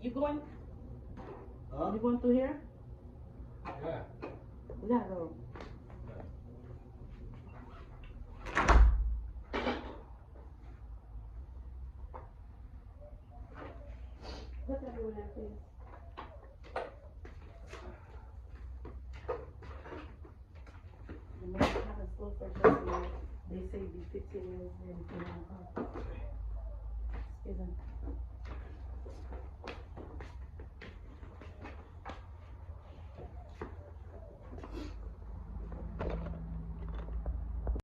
You going? Huh? You going through here? Yeah. We gotta go. Put that over there, please. The man kind of slow for just a minute. They say be 15 minutes, then you can